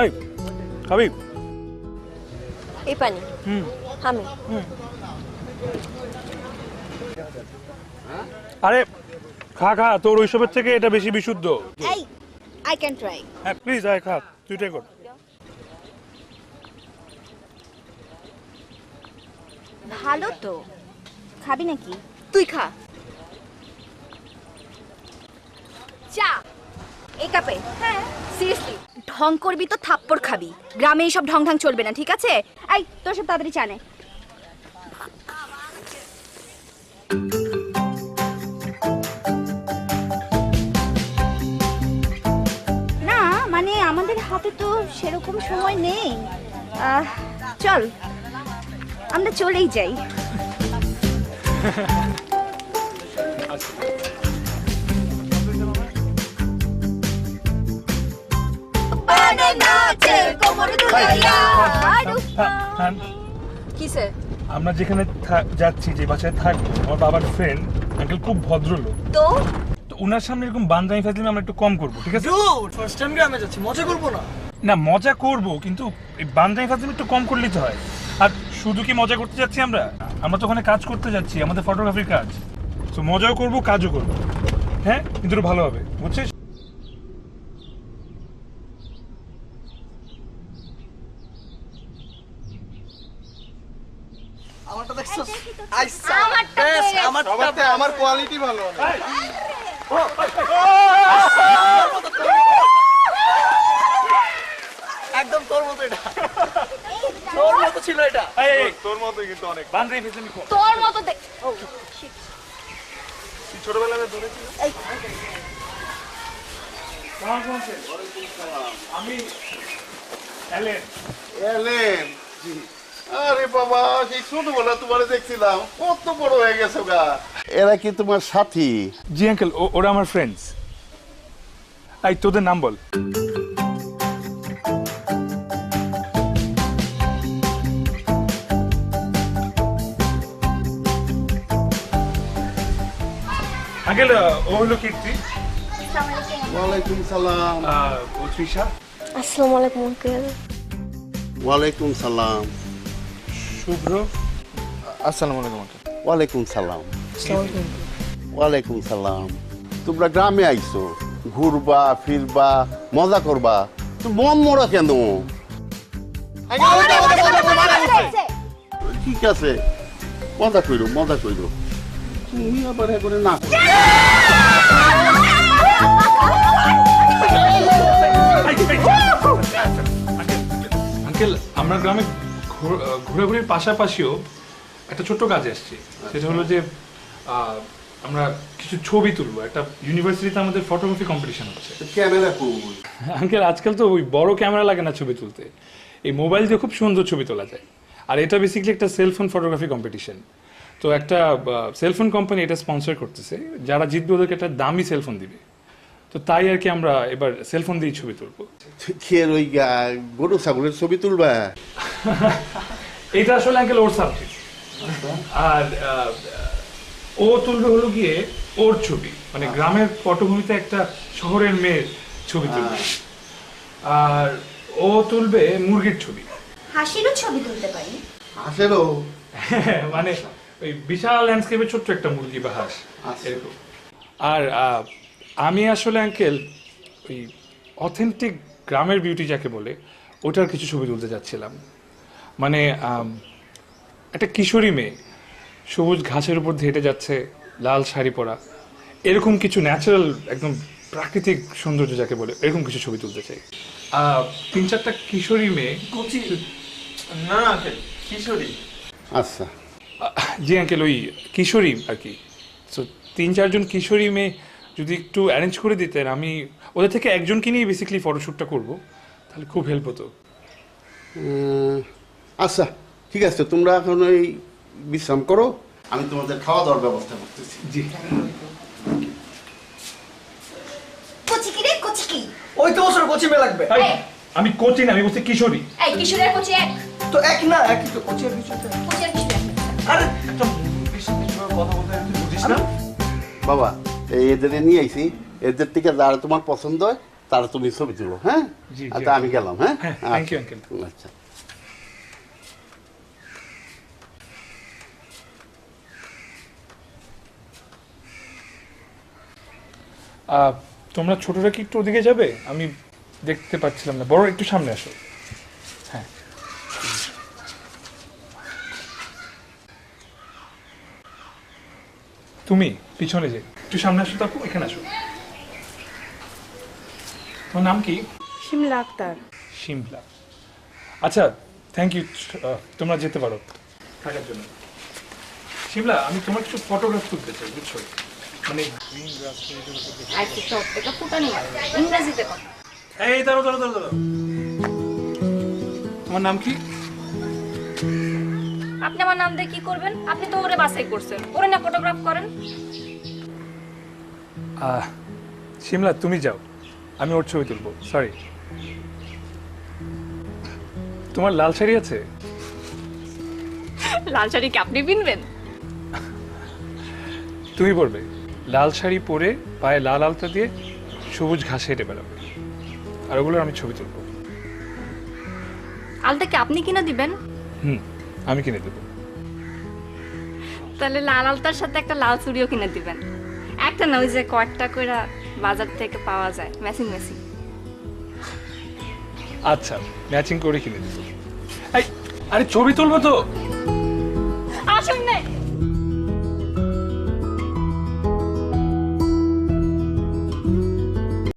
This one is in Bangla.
এই খাবি? এই পানি আমি আরে খা খা, তোর ওইসবের থেকে এটা বেশি বিশুদ্ধ। এই আই ক্যান ট্রাই। হ্যাঁ প্লিজ আয় খা, তুই ট্রাই কর। ভালো তো, খাবি নাকি? তুই খা। চা এই কাপে? হ্যাঁ সিরিয়াসলি ঢং করবি তো থাপ্পড় খাবি। গ্রামে এইসব ঢং ঢং চলবে না, ঠিক আছে? এই তোর সব তাড়াতাড়ি চা নে। না মানে আমাদের হাতে তো সেরকম সময় নেই। চল আমরা চলেই যাই। কিসে? আমরা যেখানে যাচ্ছি, যে বাসায় থাকবো, আমার বাবার ফ্রেন্ড আঙ্কেল খুব ভদ্রলোক তো তো ওনার সামনে এরকম বান্দামি ফাজলামি আমরা একটু কম করবো, ঠিক আছে? ডুড ফার্স্ট টাইম গ্রামে যাচ্ছি, মজা করবো না? না মজা করব, কিন্তু এই বান্দামি ফাজলামি একটু কম করলেই তো হয়। আর শুধু কি মজা করতে যাচ্ছি আমরা? আমরা তো ওখানে কাজ করতে যাচ্ছি, আমাদের ফটোগ্রাফির কাজ। তো মজাও করব, কাজও করব, হ্যাঁ? কিন্তু একটু ভালো হবে, বুঝছিস? আমারটা দেখছস? আমারটা তো বেশ, এই- আমারটা আমার কোয়ালিটি ভালো না। একদম তোর মতো এটা। তোর মতো ছিল এটা। এই তোর মতো কিন্তু অনেক। বান্দামি ফাজলামি কম। তোর মতো দেখ। ও শিট। তুই ছোটবেলায় ধরেছিস? আমি এলেন। এলেন আরে বাবা, সেই ছোটবেলা তোমার দেখছিলাম, কত বড় হয়ে গেছো গা। এরা কি তোমার সাথী? জি আঙ্কেল, ওরা আমার ফ্রেন্ডস। এই তোদের নাম বল। আঙ্কেল ও হলো কীর্তি, ওয়ালাইকুম সালাম। ও তৃষা। আসসালামু আলাইকুম আঙ্কেল। ওয়ালাইকুম সালাম। শুভ্র। আসসালামু আলাইকুম আঙ্কেল। ওয়ালাইকুম সালাম। ওয়ালাইকুম সালাম। তোমরা গ্রামে আইছো, ঘুরবা ফিরবা মজা করবা, তো মন মরা কেন? ঠিক আছে, মজা কইরো মজা কইরো। তুমি আবার এবারে না করো। আঙ্কেল আমরা গ্রামে ঘোরাঘুরির পাশাপাশিও একটা ছোট্ট কাজে আসছি। সেটা হলো যে আমরা কিছু ছবি তুলবো। একটা ইউনিভার্সিটিতে আমাদের ফটোগ্রাফি কম্পিটিশন হচ্ছে। ক্যামেরা কই? আঙ্কেল আজকাল তো ওই বড় ক্যামেরা লাগে না ছবি তুলতে, এই মোবাইল দিয়ে খুব সুন্দর ছবি তোলা যায়। আর এটা বেসিক্যালি একটা সেলফোন ফটোগ্রাফি কম্পিটিশন। তো একটা সেলফোন কোম্পানি এটা স্পন্সর করতেছে, যারা জিতবে ওদেরকে একটা দামি সেলফোন দিবে। তো তাই আর কি আমরা এবার সেলফোন দিয়ে ছবি তুলবো। খের ওই গরু ছাগলের ছবি তুলবা? এটা আসলে আঙ্কেল ওর সাবজেক্ট। আর ও তুলবে হলো গিয়ে ওর ছবি, মানে গ্রামের পটভূমিতে একটা শহরের মেয়ের ছবি তুলবে। আর ও তুলবে মুরগির ছবি। হাসিরও ছবি তুলতে পারি? আসেরও? মানে ওই বিশাল ল্যান্ডস্কেপে ছোট্ট একটা মুরগি বা হাঁস এরকম। আর আমি আসলে আঙ্কেল ওই অথেন্টিক গ্রামের বিউটি যাকে বলে ওটার কিছু ছবি তুলতে যাচ্ছিলাম। মানে একটা কিশোরী মেয়ে সবুজ ঘাসের উপর হেঁটে যাচ্ছে, লাল শাড়ি পরা, এরকম কিছু ন্যাচারাল একদম প্রাকৃতিক সৌন্দর্য যাকে বলে এরকম কিছু ছবি তুলতে চাই। 3-4টা কিশোরী মেয়ে। কোচি না আঙ্কেল, কিশোরী। আচ্ছা, জি আঙ্কেল ওই কিশোরী আর কি। তো 3-4জন কিশোরী মেয়ে যদি একটু অ্যারেঞ্জ করে দিতেন, আমি ওদের থেকে একজনকে নিয়ে বেসিক্যালি ফটোশ্যুটটা করবো, তাহলে খুব হেল্প হতো। আচ্ছা ঠিক আছে, তোমরা এখন ওই বিশ্রাম করো, আমি তোমাদের খাওয়া দাওয়ার ব্যবস্থা করতেছি। জি কচি রে কচি? ওই তো বছর কোচি মেয়ে লাগবে। আমি কোচি না, আমি বলছি কিশোরী। এই কিশোরের কচি এক? তো এক না, একই তো কোচি আর কিশোরী। কচি আর কিশোর এক। আরে একটা মুরগির সাথে কিভাবে কথা বলতে হয় তুই বুঝিস না? বাবা, এই এদের নিয়ে আইছি, এদের থেকে যারা তোমার পছন্দ হয় তাহলে তুমি ছবি তুলো, হ্যাঁ? জি, জি, আচ্ছা আমি গেলাম, হ্যাঁ? হ্যাঁ, thank you, uncle. আচ্ছা। তোমরা ছোটরা কি একটু ওদিকে যাবে? আমি দেখতে পাচ্ছিলাম না। বড় একটু সামনে আসো। হ্যাঁ, তুমি পিছনে যে একটু সামনে আসো, তারপর এখানে আসো। তোমার নাম কি? শিমলা আক্তার। শিমলা। আচ্ছা, থ্যাংক ইউ। তোমরা যেতে পারো থাকার জন্য। শিমলা, আমি তোমার কিছু ফটোগ্রাফ তুলতে চাই, বুঝছো? মানে আচ্ছা সব এটা ফুটানি ইংরেজিতে কথা। এই দাঁড়াও দাঁড়াও দাঁড়াও দাঁড়াও। তোমার নাম কি? আপনি আমার নাম দিয়ে কি করবেন? আপনি তো ওরে বাছাই করছেন, ওরে না ফটোগ্রাফ করেন। শিমলা, তুমি যাও, আমি ওর ছবি তুলবো। সরি। তোমার লাল শাড়ি আছে? লাল শাড়ি কি আপনি কিনবেন? তুমি পরবে লাল শাড়ি পরে, পায়ে লাল আলতা দিয়ে সবুজ ঘাসে হেঁটে বেড়াবে, আর ওগুলোর আমি ছবি তুলবো। আলতা কি আপনি কিনে দিবেন? আমি কিনে দেবো। তাহলে লাল আলতার সাথে একটা লাল চুড়িও কিনে দিবেন। একটা না, ওই যে কয়েকটা করে বাজার থেকে পাওয়া যায় ম্যাচিং ম্যাচিং। আচ্ছা, ম্যাচিং করে কিনে দেবো। এই, আরে ছবি তুলবো তো। আসুন না।